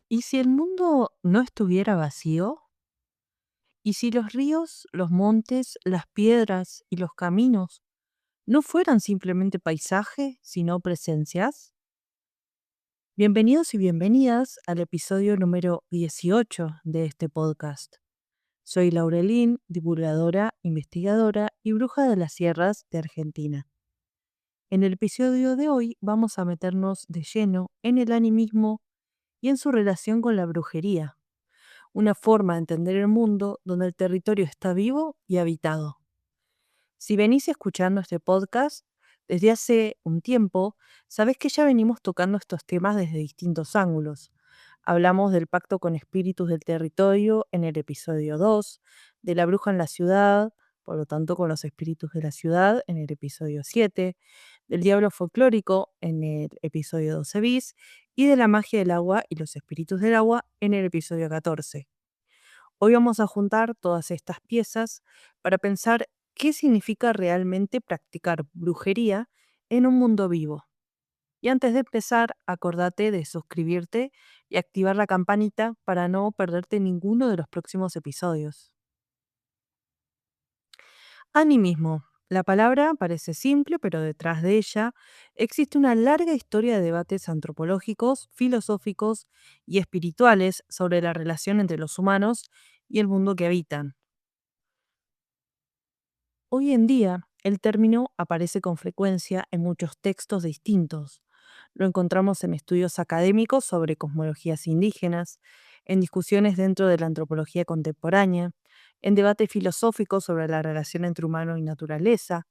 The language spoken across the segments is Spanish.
¿Y si el mundo no estuviera vacío? ¿Y si los ríos, los montes, las piedras y los caminos no fueran simplemente paisaje, sino presencias? Bienvenidos y bienvenidas al episodio número 18 de este podcast. Soy Laurelín, divulgadora, investigadora y bruja de las sierras de Argentina. En el episodio de hoy vamos a meternos de lleno en el animismo y en su relación con la brujería, una forma de entender el mundo donde el territorio está vivo y habitado. Si venís escuchando este podcast desde hace un tiempo, sabés que ya venimos tocando estos temas desde distintos ángulos. Hablamos del pacto con espíritus del territorio en el episodio 2, de la bruja en la ciudad, por lo tanto con los espíritus de la ciudad en el episodio 7, del diablo folclórico en el episodio 12 bis y de la magia del agua y los espíritus del agua en el episodio 14. Hoy vamos a juntar todas estas piezas para pensar qué significa realmente practicar brujería en un mundo vivo. Y antes de empezar, acordate de suscribirte y activar la campanita para no perderte ninguno de los próximos episodios. Animismo. La palabra parece simple, pero detrás de ella existe una larga historia de debates antropológicos, filosóficos y espirituales sobre la relación entre los humanos y el mundo que habitan. Hoy en día, el término aparece con frecuencia en muchos textos distintos. Lo encontramos en estudios académicos sobre cosmologías indígenas, en discusiones dentro de la antropología contemporánea, en debate filosófico sobre la relación entre humano y naturaleza,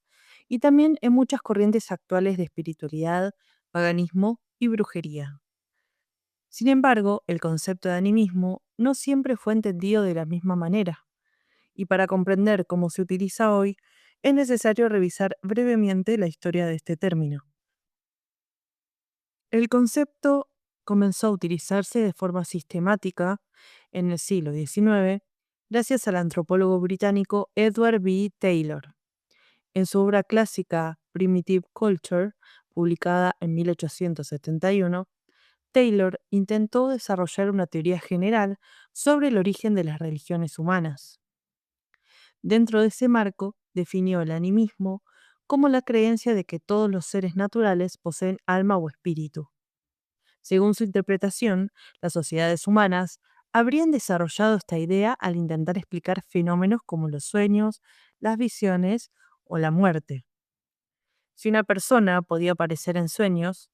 y también en muchas corrientes actuales de espiritualidad, paganismo y brujería. Sin embargo, el concepto de animismo no siempre fue entendido de la misma manera y para comprender cómo se utiliza hoy, es necesario revisar brevemente la historia de este término. El concepto comenzó a utilizarse de forma sistemática en el siglo XIX gracias al antropólogo británico Edward B. Taylor. En su obra clásica Primitive Culture, publicada en 1871, Taylor intentó desarrollar una teoría general sobre el origen de las religiones humanas. Dentro de ese marco, definió el animismo como la creencia de que todos los seres naturales poseen alma o espíritu. Según su interpretación, las sociedades humanas habrían desarrollado esta idea al intentar explicar fenómenos como los sueños, las visiones o la muerte. Si una persona podía aparecer en sueños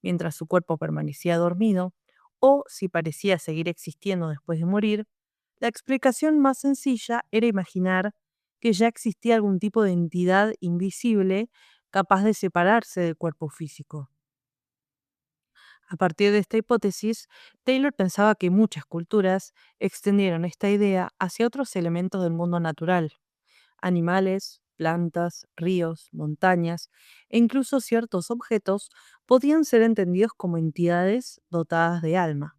mientras su cuerpo permanecía dormido, o si parecía seguir existiendo después de morir, la explicación más sencilla era imaginar que ya existía algún tipo de entidad invisible capaz de separarse del cuerpo físico. A partir de esta hipótesis, Taylor pensaba que muchas culturas extendieron esta idea hacia otros elementos del mundo natural: animales, plantas, ríos, montañas e incluso ciertos objetos podían ser entendidos como entidades dotadas de alma.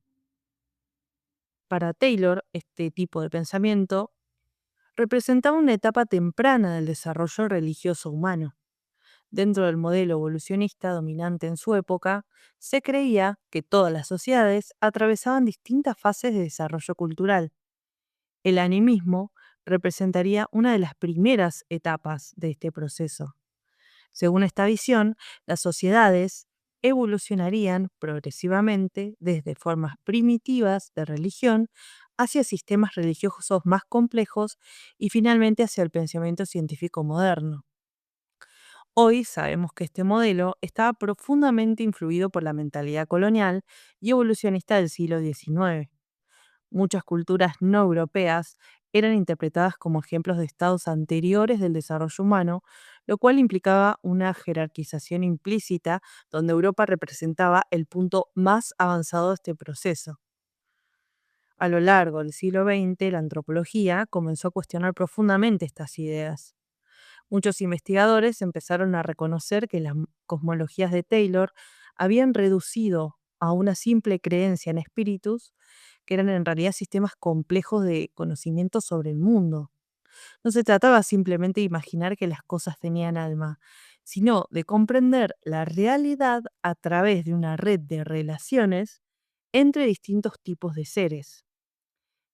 Para Taylor, este tipo de pensamiento representaba una etapa temprana del desarrollo religioso humano. Dentro del modelo evolucionista dominante en su época, se creía que todas las sociedades atravesaban distintas fases de desarrollo cultural. El animismo representaría una de las primeras etapas de este proceso. Según esta visión, las sociedades evolucionarían progresivamente desde formas primitivas de religión hacia sistemas religiosos más complejos y finalmente hacia el pensamiento científico moderno. Hoy sabemos que este modelo estaba profundamente influido por la mentalidad colonial y evolucionista del siglo XIX. Muchas culturas no europeas eran interpretadas como ejemplos de estados anteriores del desarrollo humano, lo cual implicaba una jerarquización implícita donde Europa representaba el punto más avanzado de este proceso. A lo largo del siglo XX, la antropología comenzó a cuestionar profundamente estas ideas. Muchos investigadores empezaron a reconocer que las cosmologías de Taylor habían reducido a una simple creencia en espíritus, que eran en realidad sistemas complejos de conocimiento sobre el mundo. No se trataba simplemente de imaginar que las cosas tenían alma, sino de comprender la realidad a través de una red de relaciones entre distintos tipos de seres.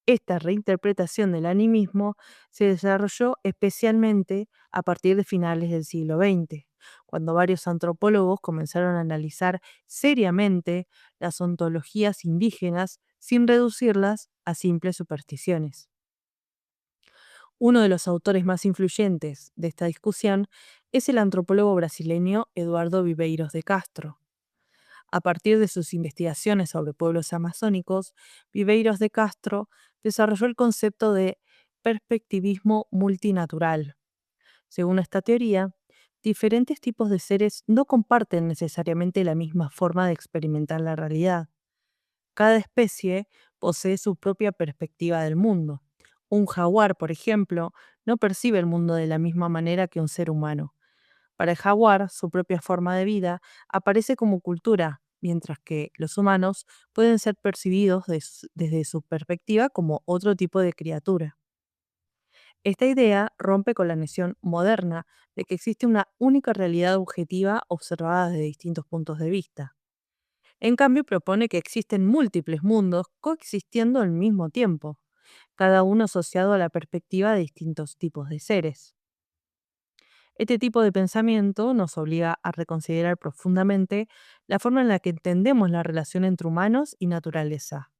Esta reinterpretación del animismo se desarrolló especialmente a partir de finales del siglo XX, cuando varios antropólogos comenzaron a analizar seriamente las ontologías indígenas sin reducirlas a simples supersticiones. Uno de los autores más influyentes de esta discusión es el antropólogo brasileño Eduardo Viveiros de Castro. A partir de sus investigaciones sobre pueblos amazónicos, Viveiros de Castro desarrolló el concepto de perspectivismo multinatural. Según esta teoría, diferentes tipos de seres no comparten necesariamente la misma forma de experimentar la realidad. Cada especie posee su propia perspectiva del mundo. Un jaguar, por ejemplo, no percibe el mundo de la misma manera que un ser humano. Para el jaguar, su propia forma de vida aparece como cultura, mientras que los humanos pueden ser percibidos desde su perspectiva como otro tipo de criatura. Esta idea rompe con la noción moderna de que existe una única realidad objetiva observada desde distintos puntos de vista. En cambio, propone que existen múltiples mundos coexistiendo al mismo tiempo, cada uno asociado a la perspectiva de distintos tipos de seres. Este tipo de pensamiento nos obliga a reconsiderar profundamente la forma en la que entendemos la relación entre humanos y naturaleza.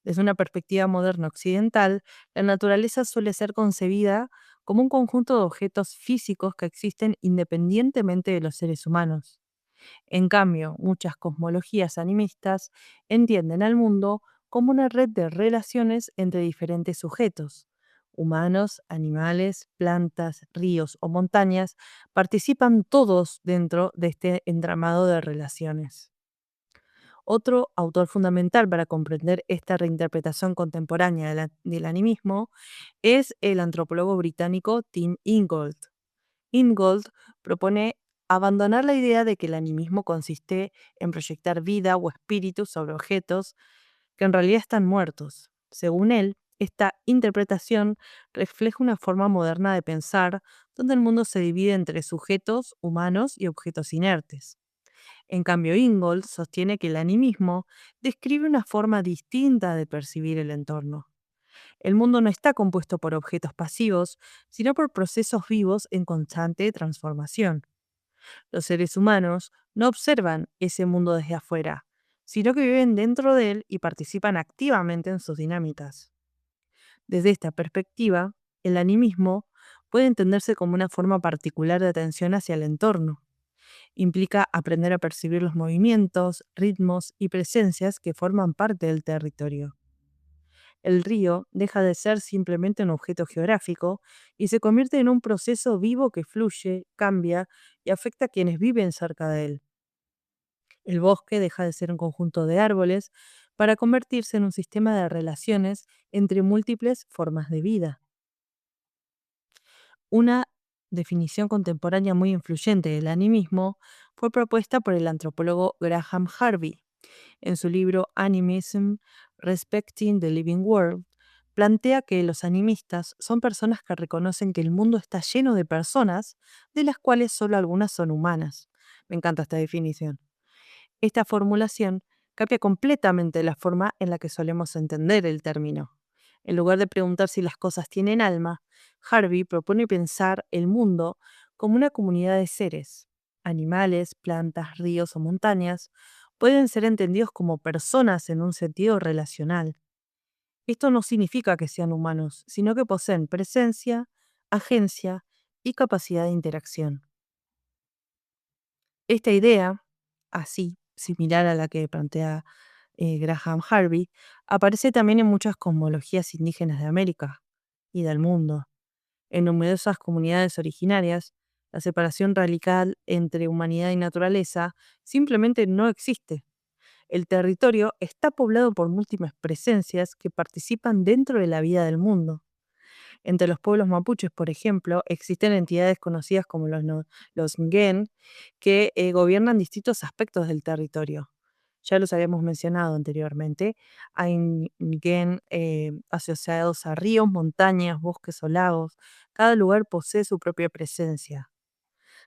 Desde una perspectiva moderna occidental, la naturaleza suele ser concebida como un conjunto de objetos físicos que existen independientemente de los seres humanos. En cambio, muchas cosmologías animistas entienden al mundo como una red de relaciones entre diferentes sujetos. Humanos, animales, plantas, ríos o montañas participan todos dentro de este entramado de relaciones. Otro autor fundamental para comprender esta reinterpretación contemporánea del animismo es el antropólogo británico Tim Ingold. Ingold propone abandonar la idea de que el animismo consiste en proyectar vida o espíritu sobre objetos que en realidad están muertos. Según él, esta interpretación refleja una forma moderna de pensar donde el mundo se divide entre sujetos humanos y objetos inertes. En cambio, Ingold sostiene que el animismo describe una forma distinta de percibir el entorno. El mundo no está compuesto por objetos pasivos, sino por procesos vivos en constante transformación. Los seres humanos no observan ese mundo desde afuera, sino que viven dentro de él y participan activamente en sus dinámicas. Desde esta perspectiva, el animismo puede entenderse como una forma particular de atención hacia el entorno. Implica aprender a percibir los movimientos, ritmos y presencias que forman parte del territorio. El río deja de ser simplemente un objeto geográfico y se convierte en un proceso vivo que fluye, cambia y afecta a quienes viven cerca de él. El bosque deja de ser un conjunto de árboles para convertirse en un sistema de relaciones entre múltiples formas de vida. Una definición contemporánea muy influyente del animismo fue propuesta por el antropólogo Graham Harvey. En su libro Animism, Respecting the Living World, plantea que los animistas son personas que reconocen que el mundo está lleno de personas, de las cuales solo algunas son humanas. Me encanta esta definición. Esta formulación cambia completamente la forma en la que solemos entender el término. En lugar de preguntar si las cosas tienen alma, Harvey propone pensar el mundo como una comunidad de seres. Animales, plantas, ríos o montañas pueden ser entendidos como personas en un sentido relacional. Esto no significa que sean humanos, sino que poseen presencia, agencia y capacidad de interacción. Esta idea, así, similar a la que plantea Graham Harvey, aparece también en muchas cosmologías indígenas de América y del mundo. En numerosas comunidades originarias, la separación radical entre humanidad y naturaleza simplemente no existe. El territorio está poblado por múltiples presencias que participan dentro de la vida del mundo. Entre los pueblos mapuches, por ejemplo, existen entidades conocidas como los Ngen, que gobiernan distintos aspectos del territorio. Ya los habíamos mencionado anteriormente. Hay Ngen asociados a ríos, montañas, bosques o lagos. Cada lugar posee su propia presencia.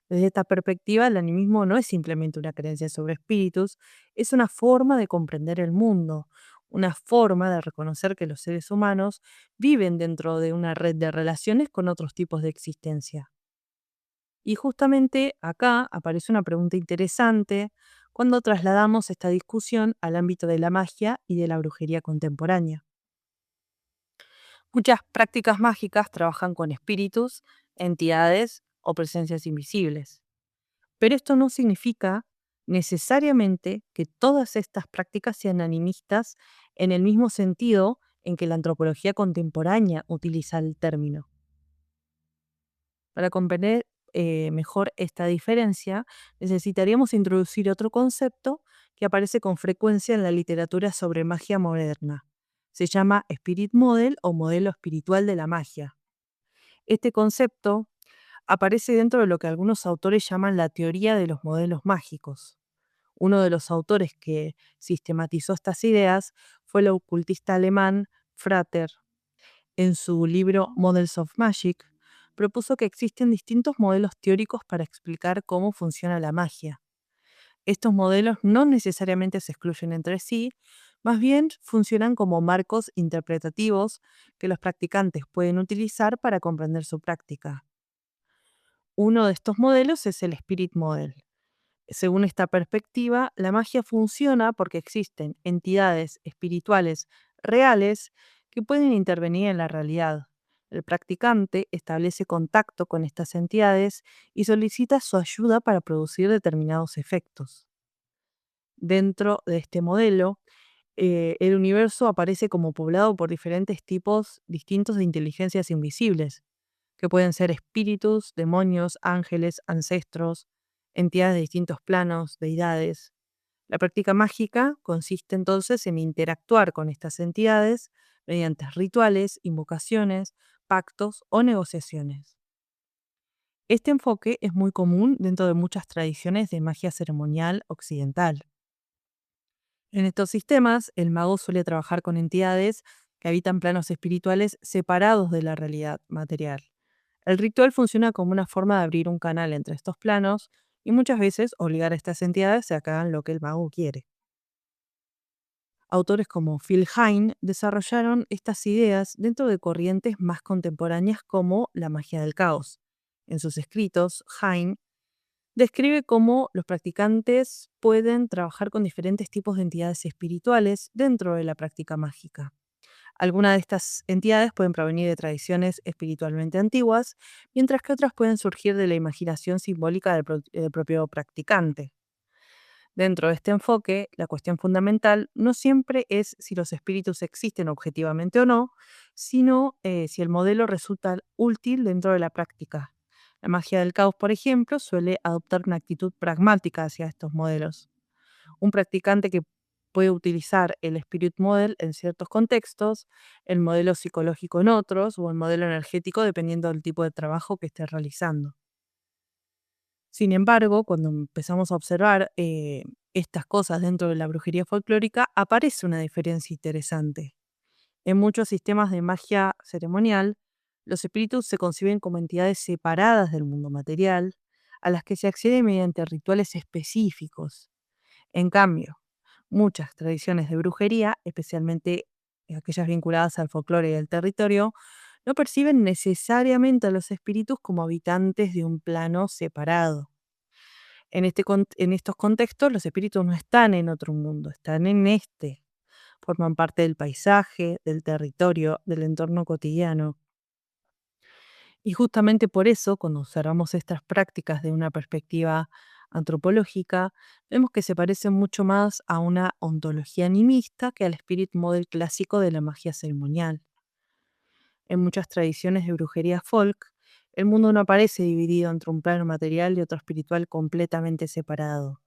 Desde esta perspectiva, el animismo no es simplemente una creencia sobre espíritus, es una forma de comprender el mundo, una forma de reconocer que los seres humanos viven dentro de una red de relaciones con otros tipos de existencia. Y justamente acá aparece una pregunta interesante cuando trasladamos esta discusión al ámbito de la magia y de la brujería contemporánea. Muchas prácticas mágicas trabajan con espíritus, entidades o presencias invisibles. Pero esto no significa necesariamente que todas estas prácticas sean animistas en el mismo sentido en que la antropología contemporánea utiliza el término. Para comprender mejor esta diferencia, necesitaríamos introducir otro concepto que aparece con frecuencia en la literatura sobre magia moderna. Se llama Spirit Model o modelo espiritual de la magia. Este concepto aparece dentro de lo que algunos autores llaman la teoría de los modelos mágicos. Uno de los autores que sistematizó estas ideas fue el ocultista alemán Frater. En su libro Models of Magic, propuso que existen distintos modelos teóricos para explicar cómo funciona la magia. Estos modelos no necesariamente se excluyen entre sí, más bien funcionan como marcos interpretativos que los practicantes pueden utilizar para comprender su práctica. Uno de estos modelos es el Spirit Model. Según esta perspectiva, la magia funciona porque existen entidades espirituales reales que pueden intervenir en la realidad. El practicante establece contacto con estas entidades y solicita su ayuda para producir determinados efectos. Dentro de este modelo, el universo aparece como poblado por diferentes tipos distintos de inteligencias invisibles, que pueden ser espíritus, demonios, ángeles, ancestros, entidades de distintos planos, deidades. La práctica mágica consiste entonces en interactuar con estas entidades mediante rituales, invocaciones, pactos o negociaciones. Este enfoque es muy común dentro de muchas tradiciones de magia ceremonial occidental. En estos sistemas, el mago suele trabajar con entidades que habitan planos espirituales separados de la realidad material. El ritual funciona como una forma de abrir un canal entre estos planos y muchas veces obligar a estas entidades a que hagan lo que el mago quiere. Autores como Phil Hine desarrollaron estas ideas dentro de corrientes más contemporáneas como la magia del caos. En sus escritos, Hine describe cómo los practicantes pueden trabajar con diferentes tipos de entidades espirituales dentro de la práctica mágica. Algunas de estas entidades pueden provenir de tradiciones espiritualmente antiguas, mientras que otras pueden surgir de la imaginación simbólica del propio practicante. Dentro de este enfoque, la cuestión fundamental no siempre es si los espíritus existen objetivamente o no, sino si el modelo resulta útil dentro de la práctica. La magia del caos, por ejemplo, suele adoptar una actitud pragmática hacia estos modelos. Un practicante que puede utilizar el Spirit Model en ciertos contextos, el modelo psicológico en otros o el modelo energético dependiendo del tipo de trabajo que esté realizando. Sin embargo, cuando empezamos a observar estas cosas dentro de la brujería folclórica, aparece una diferencia interesante. En muchos sistemas de magia ceremonial, los espíritus se conciben como entidades separadas del mundo material, a las que se accede mediante rituales específicos. En cambio, muchas tradiciones de brujería, especialmente aquellas vinculadas al folclore y al territorio, no perciben necesariamente a los espíritus como habitantes de un plano separado. En estos contextos, los espíritus no están en otro mundo, están en este. Forman parte del paisaje, del territorio, del entorno cotidiano. Y justamente por eso, cuando observamos estas prácticas de una perspectiva antropológica, vemos que se parecen mucho más a una ontología animista que al spirit model clásico de la magia ceremonial. En muchas tradiciones de brujería folk, el mundo no aparece dividido entre un plano material y otro espiritual completamente separado.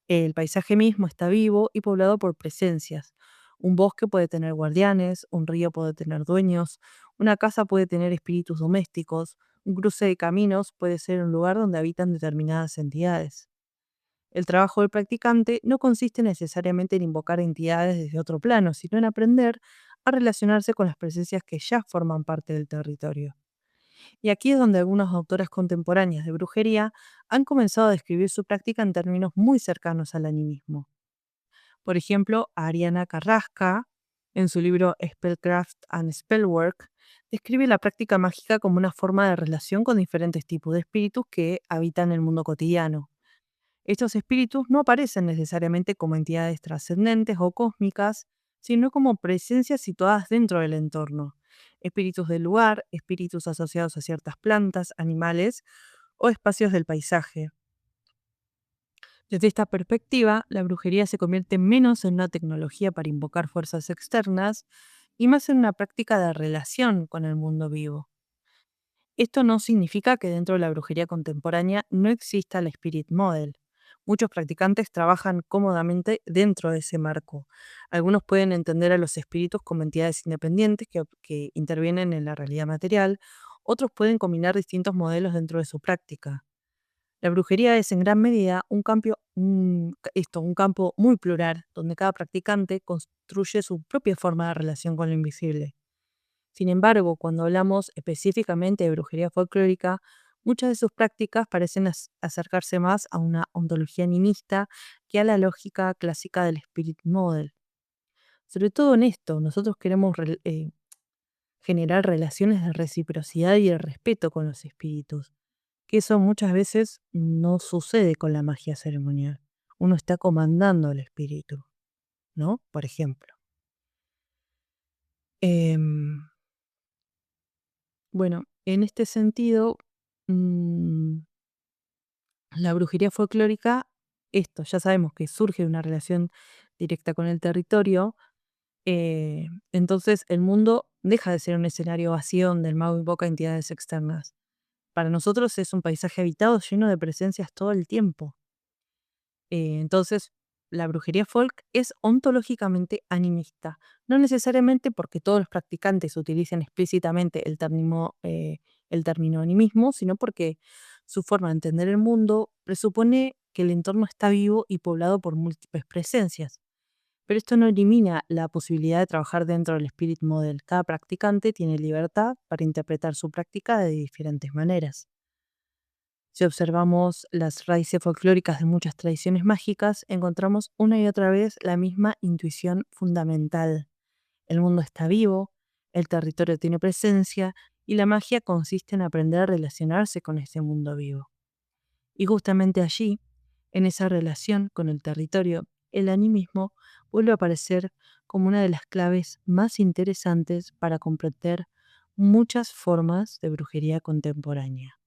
El paisaje mismo está vivo y poblado por presencias. Un bosque puede tener guardianes, un río puede tener dueños, una casa puede tener espíritus domésticos, un cruce de caminos puede ser un lugar donde habitan determinadas entidades. El trabajo del practicante no consiste necesariamente en invocar entidades desde otro plano, sino en aprender a relacionarse con las presencias que ya forman parte del territorio. Y aquí es donde algunas autoras contemporáneas de brujería han comenzado a describir su práctica en términos muy cercanos al animismo. Por ejemplo, Ariana Carrasca, en su libro Spellcraft and Spellwork, describe la práctica mágica como una forma de relación con diferentes tipos de espíritus que habitan el mundo cotidiano. Estos espíritus no aparecen necesariamente como entidades trascendentes o cósmicas, sino como presencias situadas dentro del entorno. Espíritus del lugar, espíritus asociados a ciertas plantas, animales o espacios del paisaje. Desde esta perspectiva, la brujería se convierte menos en una tecnología para invocar fuerzas externas y más en una práctica de relación con el mundo vivo. Esto no significa que dentro de la brujería contemporánea no exista el Spirit Model. Muchos practicantes trabajan cómodamente dentro de ese marco. Algunos pueden entender a los espíritus como entidades independientes que intervienen en la realidad material, otros pueden combinar distintos modelos dentro de su práctica. La brujería es en gran medida un campo muy plural, donde cada practicante construye su propia forma de relación con lo invisible. Sin embargo, cuando hablamos específicamente de brujería folclórica, muchas de sus prácticas parecen acercarse más a una ontología animista que a la lógica clásica del Spirit Model. Sobre todo en esto, nosotros queremos generar relaciones de reciprocidad y de respeto con los espíritus, que eso muchas veces no sucede con la magia ceremonial. Uno está comandando al espíritu, ¿no? Por ejemplo. Em, bueno, en este sentido, mm, la brujería folclórica, esto ya sabemos que surge de una relación directa con el territorio, entonces el mundo deja de ser un escenario vacío donde el mago invoca entidades externas. Para nosotros es un paisaje habitado lleno de presencias todo el tiempo. Entonces, la brujería folk es ontológicamente animista, no necesariamente porque todos los practicantes utilicen explícitamente el término animismo, sino porque su forma de entender el mundo presupone que el entorno está vivo y poblado por múltiples presencias. Pero esto no elimina la posibilidad de trabajar dentro del Spirit Model. Cada practicante tiene libertad para interpretar su práctica de diferentes maneras. Si observamos las raíces folclóricas de muchas tradiciones mágicas, encontramos una y otra vez la misma intuición fundamental. El mundo está vivo, el territorio tiene presencia y la magia consiste en aprender a relacionarse con ese mundo vivo. Y justamente allí, en esa relación con el territorio, el animismo vuelve a aparecer como una de las claves más interesantes para comprender muchas formas de brujería contemporánea.